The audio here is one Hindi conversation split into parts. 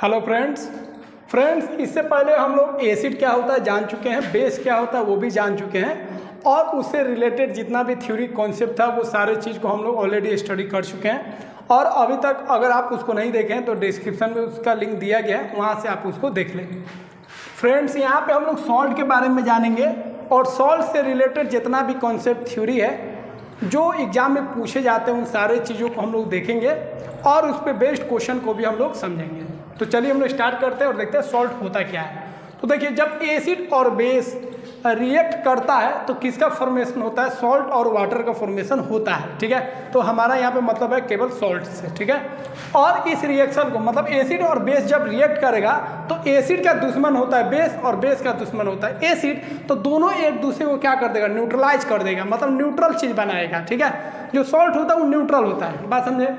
हेलो फ्रेंड्स इससे पहले हम लोग एसिड क्या होता है जान चुके हैं, बेस क्या होता है वो भी जान चुके हैं, और उससे रिलेटेड जितना भी थ्योरी कॉन्सेप्ट था वो सारे चीज़ को हम लोग ऑलरेडी स्टडी कर चुके हैं। और अभी तक अगर आप उसको नहीं देखें तो डिस्क्रिप्शन में उसका लिंक दिया गया है, वहाँ से आप उसको देख लें। फ्रेंड्स यहाँ पे हम लोग सॉल्ट के बारे में जानेंगे और सॉल्ट से रिलेटेड जितना भी कॉन्सेप्ट थ्योरी है जो एग्जाम में पूछे जाते हैं उन सारे चीज़ों को हम लोग देखेंगे और उस पर बेस्ड क्वेश्चन को भी हम लोग समझेंगे। तो चलिए हम लोग स्टार्ट करते हैं और देखते हैं सॉल्ट होता क्या है। तो देखिए जब एसिड और बेस रिएक्ट करता है तो किसका फॉर्मेशन होता है, सॉल्ट और वाटर का फॉर्मेशन होता है। ठीक है, तो हमारा यहाँ पे मतलब है केवल सॉल्ट से। ठीक है, और इस रिएक्शन को मतलब एसिड और बेस जब रिएक्ट करेगा तो एसिड का दुश्मन होता है बेस और बेस का दुश्मन होता है एसिड, तो दोनों एक दूसरे को क्या कर देगा, न्यूट्रलाइज कर देगा, मतलब न्यूट्रल चीज़ बनाएगा। ठीक है, जो सॉल्ट होता है वो न्यूट्रल होता है, बात समझे।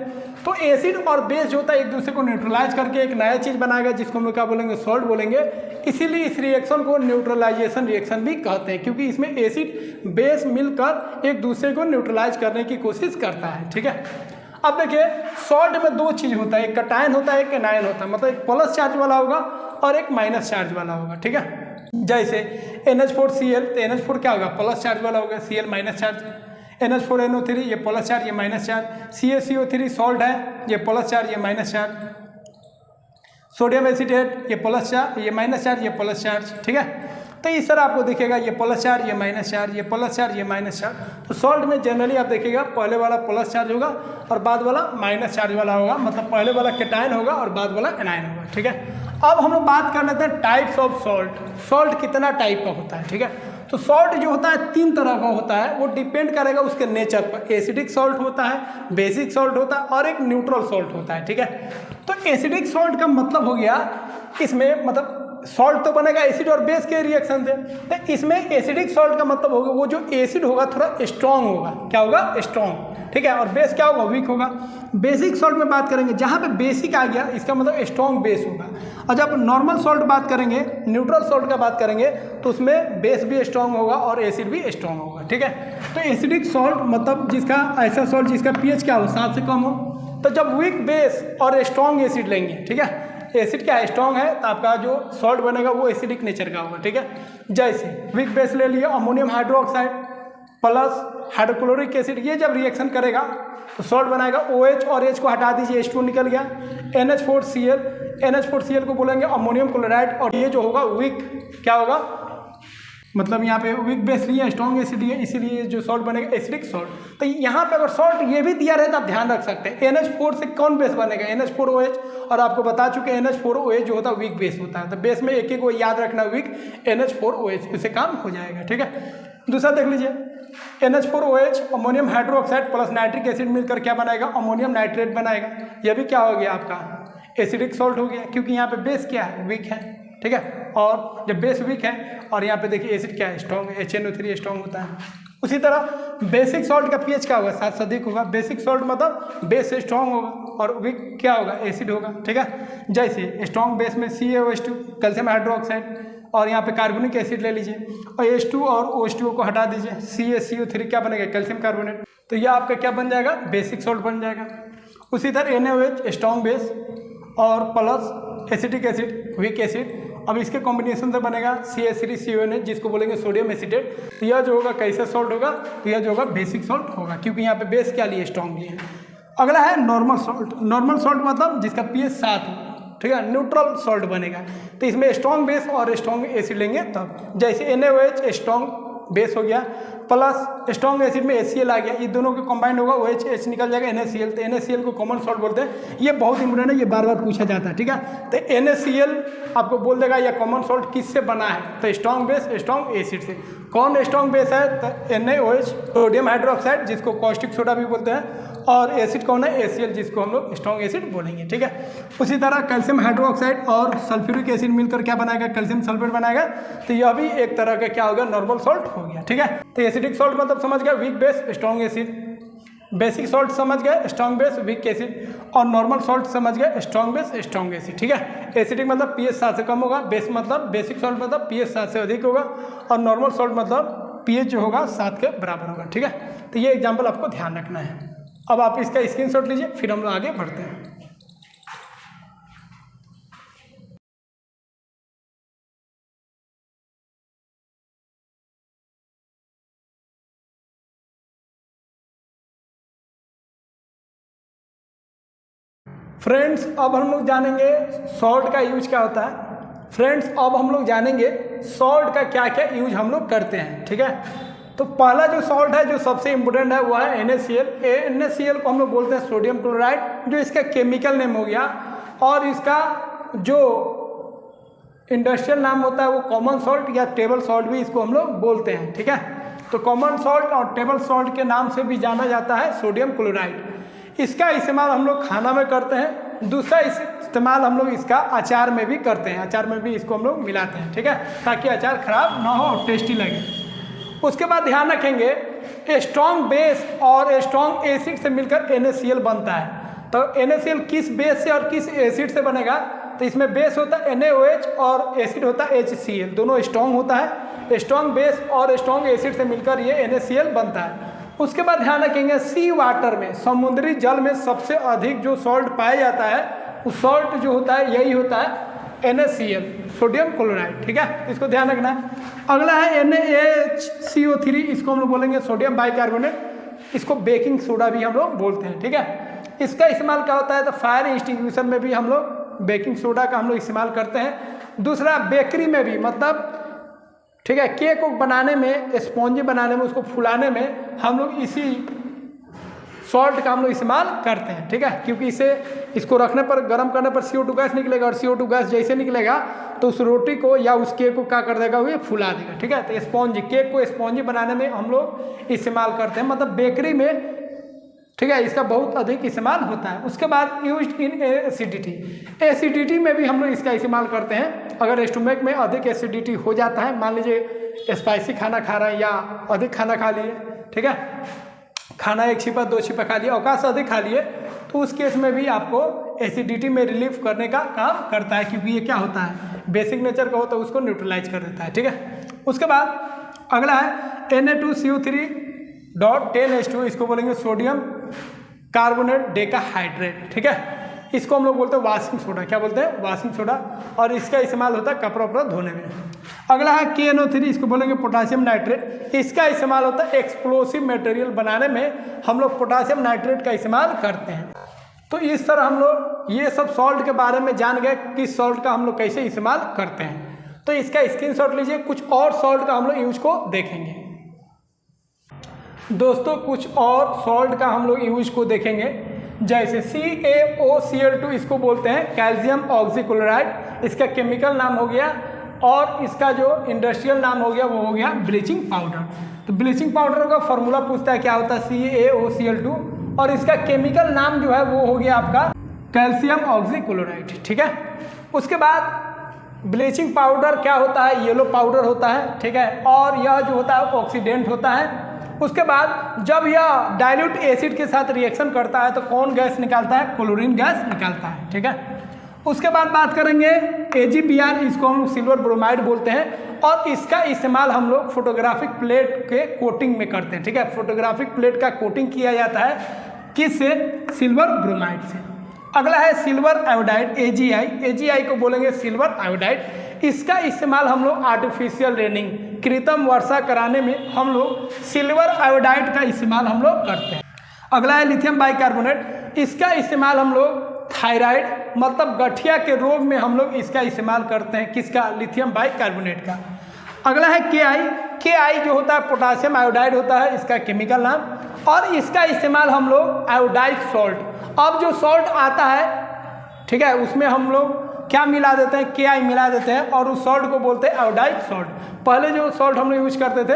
तो एसिड और बेस जो होता है एक दूसरे को न्यूट्रलाइज करके एक नया चीज़ बनाएगा जिसको हम लोग क्या बोलेंगे, सॉल्ट बोलेंगे। इसीलिए इस रिएक्शन को न्यूट्रलाइजेशन रिएक्शन भी कहते हैं, क्योंकि इसमें एसिड बेस मिलकर एक दूसरे को न्यूट्रलाइज करने की कोशिश करता है। ठीक है, अब देखिए सॉल्ट में दो चीज़ होता है, एक कटायन होता है एक एनायन होता है, मतलब एक प्लस चार्ज वाला होगा और एक माइनस चार्ज वाला होगा। ठीक है, जैसे NH4Cl, तो NH4 क्या होगा, प्लस चार्ज वाला होगा, Cl माइनस चार्ज, NH4NO3 ये प्लस चार्ज ये माइनस चार्ज, CaCO3 सॉल्ट है ये प्लस चार्ज ये माइनस चार्ज, सोडियम एसिटेट ये प्लस चार्ज ये माइनस चार्ज ये प्लस चार्ज। ठीक है, तो इस तरह आपको दिखेगा ये प्लस चार्ज ये माइनस चार्ज ये प्लस चार्ज ये माइनस चार्ज। तो सॉल्ट में जनरली आप देखिएगा पहले वाला प्लस चार्ज होगा और बाद वाला माइनस चार्ज वाला होगा, मतलब पहले वाला कैटायन होगा और बाद वाला एनायन होगा। ठीक है, अब हम लोग बात कर लेते हैं टाइप्स ऑफ सॉल्ट, सॉल्ट कितना टाइप का होता है। ठीक है, तो सॉल्ट जो होता है तीन तरह का होता है, वो डिपेंड करेगा उसके नेचर पर। एसिडिक सॉल्ट होता है, बेसिक सॉल्ट होता है और एक न्यूट्रल सॉल्ट होता है। ठीक है, तो एसिडिक सॉल्ट का मतलब हो गया इसमें मतलब सॉल्ट तो बनेगा एसिड और बेस के रिएक्शन से, तो इसमें एसिडिक सॉल्ट का मतलब होगा वो जो एसिड होगा थोड़ा स्ट्रॉन्ग होगा, क्या होगा, स्ट्रॉन्ग। ठीक है, और बेस क्या होगा, वीक होगा। बेसिक सॉल्ट में बात करेंगे जहाँ पे बेसिक आ गया इसका मतलब स्ट्रॉन्ग बेस होगा। और जब नॉर्मल सॉल्ट बात करेंगे, न्यूट्रल सॉल्ट का बात करेंगे तो उसमें बेस भी स्ट्रॉन्ग होगा और एसिड भी स्ट्रॉन्ग होगा। ठीक है, तो एसिडिक सॉल्ट मतलब जिसका ऐसा सॉल्ट जिसका pH क्या हो 7 से कम हो। तो जब वीक बेस और स्ट्रॉन्ग एसिड लेंगे, ठीक है, एसिड क्या है, स्ट्रॉन्ग है, तो आपका जो सॉल्ट बनेगा वो एसिडिक नेचर का होगा। ठीक है, जैसे वीक बेस ले लिए ammonium hydroxide plus hydrochloric acid, ये जब रिएक्शन करेगा तो सॉल्ट बनाएगा OH और H को हटा दीजिए, H2 निकल गया, NH4Cl को बोलेंगे अमोनियम क्लोराइड, और ये जो होगा वीक क्या होगा, मतलब यहाँ पे वीक बेस लिए स्ट्रॉन्ग एसिड लिए, इसीलिए जो सॉल्ट बनेगा एसिडिक सॉल्ट। तो यहाँ पे अगर सॉल्ट ये भी दिया रहे तो आप ध्यान रख सकते हैं NH4 से कौन बेस बनेगा, NH4OH, और आपको बता चुके NH4OH जो होता है वीक बेस होता है, तो बेस में एक एक को याद रखना वीक NH4OH, इससे काम हो जाएगा। ठीक है, दूसरा देख लीजिए NH4OH ammonium hydroxide plus nitric acid मिलकर क्या बनाएगा, अमोनियम नाइट्रेट बनाएगा। यह भी क्या हो गया आपका एसिडिक सॉल्ट हो गया, क्योंकि यहाँ पे बेस क्या है, वीक है। ठीक है, और जब बेस वीक है और यहाँ पे देखिए एसिड क्या है, स्ट्रॉन्ग है, HNO3 स्ट्रॉन्ग होता है। उसी तरह बेसिक सॉल्ट का pH क्या होगा, 7 से अधिक होगा। बेसिक सॉल्ट मतलब बेस से स्ट्रॉन्ग होगा और वीक क्या होगा, एसिड होगा। ठीक है, जैसे स्ट्रॉन्ग बेस में CaOH2 कैल्शियम हाइड्रोक्साइड, और यहाँ पे कार्बोनिक एसिड ले लीजिए और H2 और OH2 को हटा दीजिए, CaCO3 क्या बनेगा, कैल्शियम कार्बोनेट, तो यह आपका क्या बन जाएगा, बेसिक सॉल्ट बन जाएगा। उसी तरह NaOH स्ट्रॉन्ग बेस और plus acetic acid weak acid, अब इसके कॉम्बिनेशन से बनेगा CH3CONH जिसको बोलेंगे सोडियम एसिटेट। तो यह जो होगा कैसा सॉल्ट होगा, तो यह जो होगा बेसिक सॉल्ट होगा, क्योंकि यहाँ पे बेस क्या लिए, स्ट्रॉन्ग लिए। अगला है नॉर्मल सॉल्ट। नॉर्मल सॉल्ट मतलब जिसका pH 7 हो, ठीक है, न्यूट्रल सॉल्ट बनेगा। तो इसमें स्ट्रॉन्ग बेस और स्ट्रॉन्ग एसिड लेंगे तब, जैसे NaOH स्ट्रॉन्ग बेस हो गया प्लस स्ट्रॉन्ग एसिड में HCl आ गया, ये दोनों के कंबाइंड होगा OH, H निकल जाएगा NaCl, तो NaCl को कॉमन सॉल्ट बोलते हैं। ये बहुत इंपॉर्टेंट है, ये बार बार पूछा जाता है। ठीक है, तो NaCl आपको बोल देगा यह कॉमन सॉल्ट किससे बना है, तो स्ट्रॉन्ग बेस स्ट्रॉन्ग एसिड से। कौन स्ट्रॉन्ग बेस है, तो NaOH सोडियम हाइड्रोक्साइड जिसको कॉस्टिक सोडा भी बोलते हैं, और एसिड कौन है, HCl जिसको हम लोग स्ट्रॉन्ग एसिड बोलेंगे। ठीक है, उसी तरह कैल्शियम हाइड्रोक्साइड और सल्फ्यूरिक एसिड मिलकर क्या बनाएगा, कैल्शियम सल्फेट बनाएगा। तो यह भी एक तरह का क्या होगा, नॉर्मल सॉल्ट हो गया। ठीक है, तो एसिडिक सॉल्ट मतलब समझ गया weak base strong acid, basic salt समझ गए स्ट्रॉन्ग बेस वीक एसिड, और नॉर्मल सॉल्ट समझ गए स्ट्रॉन्ग बेस स्ट्रॉन्ग एसिड। ठीक है, एसिडिक मतलब pH 7 से कम होगा, बेस मतलब बेसिक सॉल्ट मतलब pH 7 से अधिक होगा, और नॉर्मल सॉल्ट मतलब pH जो होगा 7 के बराबर होगा। ठीक है, तो ये एग्जाम्पल आपको ध्यान रखना है। अब आप इसका स्क्रीनशॉट लीजिए, फिर हम लोग आगे बढ़ते हैं। फ्रेंड्स अब हम लोग जानेंगे सॉल्ट का यूज क्या होता है। फ्रेंड्स अब हम लोग जानेंगे सॉल्ट का क्या क्या यूज हम लोग करते हैं, ठीक है। तो पहला जो सॉल्ट है जो सबसे इम्पोर्टेंट है वो है NaCl। NaCl को हम लोग बोलते हैं सोडियम क्लोराइड, जो इसका केमिकल नेम हो गया, और इसका जो इंडस्ट्रियल नाम होता है वो कॉमन सॉल्ट या टेबल सॉल्ट भी इसको हम लोग बोलते हैं, ठीक है। तो कॉमन सॉल्ट और टेबल सॉल्ट के नाम से भी जाना जाता है सोडियम क्लोराइड। इसका इस्तेमाल हम लोग खाना में करते हैं। दूसरा इस्तेमाल हम लोग इसका अचार में भी करते हैं, अचार में भी इसको हम लोग मिलाते हैं, ठीक है, ताकि अचार खराब ना हो और टेस्टी लगे। उसके बाद ध्यान रखेंगे स्ट्रॉन्ग बेस और स्ट्रॉन्ग एसिड से मिलकर NaCl बनता है। तो NaCl किस बेस से और किस एसिड से बनेगा, तो इसमें बेस होता है NaOH और एसिड होता है HCl, दोनों स्ट्रॉन्ग होता है। स्ट्रॉन्ग बेस और स्ट्रॉन्ग एसिड से मिलकर ये NaCl बनता है। उसके बाद ध्यान रखेंगे सी वाटर में, समुद्री जल में सबसे अधिक जो सॉल्ट पाया जाता है उस सॉल्ट जो होता है यही होता है NaCl, सोडियम क्लोराइड, ठीक है, इसको ध्यान रखना है। अगला है NaHCO3, इसको हम लोग बोलेंगे सोडियम बाइकार्बोनेट, इसको बेकिंग सोडा भी हम लोग बोलते हैं, ठीक है। इसका इस्तेमाल क्या होता है, तो फायर एक्सटिंग्विशर में भी हम लोग बेकिंग सोडा का हम लोग इस्तेमाल करते हैं। दूसरा बेकरी में भी, मतलब ठीक है, केक को बनाने में, स्पॉन्जी बनाने में, उसको फुलाने में हम लोग इसी सॉल्ट का हम लोग इस्तेमाल करते हैं, ठीक है, क्योंकि इसको रखने पर, गर्म करने पर CO2 गैस निकलेगा, और CO2 गैस जैसे निकलेगा तो उस रोटी को या उस केक को क्या कर देगा, वो फुला देगा, ठीक है। तो स्पॉन्जी, केक को स्पॉन्जी बनाने में हम लोग इस्तेमाल करते हैं, मतलब बेकरी में, ठीक है, इसका बहुत अधिक इस्तेमाल होता है। उसके बाद यूज्ड इन एसिडिटी, एसिडिटी में भी हम लोग इसका इस्तेमाल करते हैं। अगर स्टोमक में अधिक एसिडिटी हो जाता है, मान लीजिए स्पाइसी खाना खा रहे हैं या अधिक खाना खा लिए, ठीक है, खाना 1 छिपा 2 छिपा खा लिए, अवकाश से अधिक खा लिए, तो उस केस में भी आपको एसिडिटी में रिलीफ करने का काम करता है, क्योंकि ये क्या होता है, बेसिक नेचर का होता है, उसको न्यूट्रलाइज कर देता है, ठीक है। उसके बाद अगला है Na2CO3.10H2, इसको बोलेंगे सोडियम कार्बोनेट डेकाहाइड्रेट, ठीक है, इसको हम लोग बोलते हैं वाशिंग सोडा, क्या बोलते हैं, वाशिंग सोडा, और इसका इस्तेमाल होता है कपड़ा वपड़ा धोने में। अगला है KNO3, इसको बोलेंगे पोटासियम नाइट्रेट, इसका इस्तेमाल होता है एक्सप्लोसिव मटेरियल बनाने में, हम लोग पोटासियम नाइट्रेट का इस्तेमाल करते हैं। तो इस तरह हम लोग ये सब सॉल्ट के बारे में जान गए कि सॉल्ट का हम लोग कैसे इस्तेमाल करते हैं। तो इसका स्क्रीनशॉट लीजिए, कुछ और सॉल्ट का हम लोग यूज को देखेंगे। दोस्तों कुछ और सॉल्ट का हम लोग यूज को देखेंगे, जैसे CaOCl2, इसको बोलते हैं कैल्शियम ऑक्सीक्लोराइड, इसका केमिकल नाम हो गया, और इसका जो इंडस्ट्रियल नाम हो गया वो हो गया ब्लीचिंग पाउडर। तो ब्लीचिंग पाउडर का फॉर्मूला पूछता है क्या होता है, CaOCl2, और इसका केमिकल नाम जो है वो हो गया आपका कैल्शियम ऑक्सीक्लोराइड, ठीक है। उसके बाद ब्लीचिंग पाउडर क्या होता है, येलो पाउडर होता है, ठीक है, और यह जो होता है ऑक्सीडेंट होता है। उसके बाद जब यह डाइल्यूट एसिड के साथ रिएक्शन करता है तो कौन गैस निकालता है, क्लोरीन गैस निकालता है, ठीक है। उसके बाद बात करेंगे AgBr, इसको हम सिल्वर ब्रोमाइड बोलते हैं, और इसका इस्तेमाल हम लोग फोटोग्राफिक प्लेट के कोटिंग में करते हैं, ठीक है, फोटोग्राफिक प्लेट का कोटिंग किया जाता है किससे, सिल्वर ब्रोमाइड से। अगला है सिल्वर आयोडाइड AgI को बोलेंगे सिल्वर आयोडाइड, इसका इस्तेमाल हम लोग आर्टिफिशियल रेनिंग, कृत्रिम वर्षा कराने में हम लोग सिल्वर आयोडाइड का इस्तेमाल हम लोग करते हैं। अगला है लिथियम बाइकार्बोनेट, इसका इस्तेमाल हम लोग थायराइड, मतलब गठिया के रोग में हम लोग इसका इस्तेमाल करते हैं, किसका, लिथियम बाइकार्बोनेट का। अगला है KI जो होता है पोटासियम आयोडाइड होता है, इसका केमिकल नाम, और इसका इस्तेमाल हम लोग आयोडाइड सॉल्ट, अब जो सॉल्ट आता है, ठीक है, उसमें हम लोग क्या मिला देते हैं, KI मिला देते हैं, और उस सॉल्ट को बोलते हैं आयोडाइड सॉल्ट। पहले जो सॉल्ट हम लोग यूज करते थे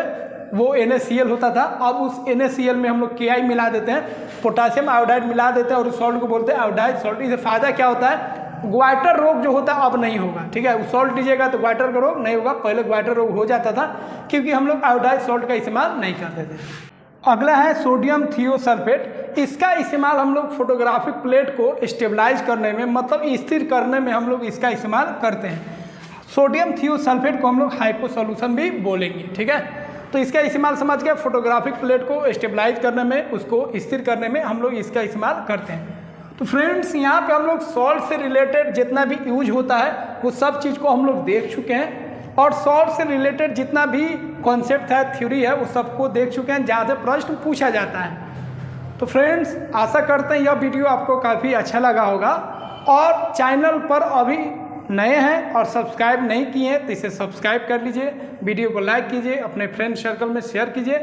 वो NaCl होता था, अब उस NaCl में हम लोग KI मिला देते हैं, पोटासियम आयोडाइड मिला देते हैं, और उस सॉल्ट को बोलते हैं आयोडाइड सॉल्ट। इससे फायदा क्या होता है, ग्वाइटर रोग जो होता है अब नहीं होगा, ठीक है, सॉल्ट दीजिएगा तो ग्वाइटर का रोग नहीं होगा, पहले ग्वाइटर रोग हो जाता था क्योंकि हम लोग आयोडाइड सॉल्ट का इस्तेमाल नहीं करते थे। अगला है सोडियम थियोसल्फेट, इसका इस्तेमाल हम लोग फोटोग्राफिक प्लेट को स्टेबलाइज करने में, मतलब स्थिर करने में हम लोग इसका इस्तेमाल करते हैं। सोडियम थियोसल्फेट को हम लोग हाइपो सॉल्यूशन भी बोलेंगे, ठीक है। तो इसका इस्तेमाल समझ गए, फोटोग्राफिक प्लेट को स्टेबलाइज करने में, उसको स्थिर करने में हम लोग इसका इस्तेमाल करते हैं। तो फ्रेंड्स यहाँ पे हम लोग सॉल्ट से रिलेटेड जितना भी यूज होता है वो सब चीज़ को हम लोग देख चुके हैं, और सॉल्ट से रिलेटेड जितना भी कॉन्सेप्ट है, थ्योरी है, वो सबको देख चुके हैं जहाँ से प्रश्न पूछा जाता है। तो फ्रेंड्स आशा करते हैं यह वीडियो आपको काफ़ी अच्छा लगा होगा। और चैनल पर अभी नए हैं और सब्सक्राइब नहीं किए हैं तो इसे सब्सक्राइब कर लीजिए, वीडियो को लाइक कीजिए, अपने फ्रेंड सर्कल में शेयर कीजिए,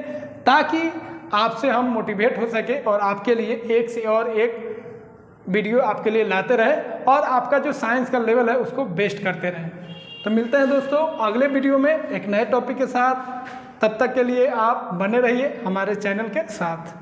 ताकि आपसे हम मोटिवेट हो सके और आपके लिए एक से और एक वीडियो आपके लिए लाते रहे और आपका जो साइंस का लेवल है उसको बेस्ट करते रहें। तो मिलते हैं दोस्तों अगले वीडियो में एक नए टॉपिक के साथ। तब तक के लिए आप बने रहिए हमारे चैनल के साथ।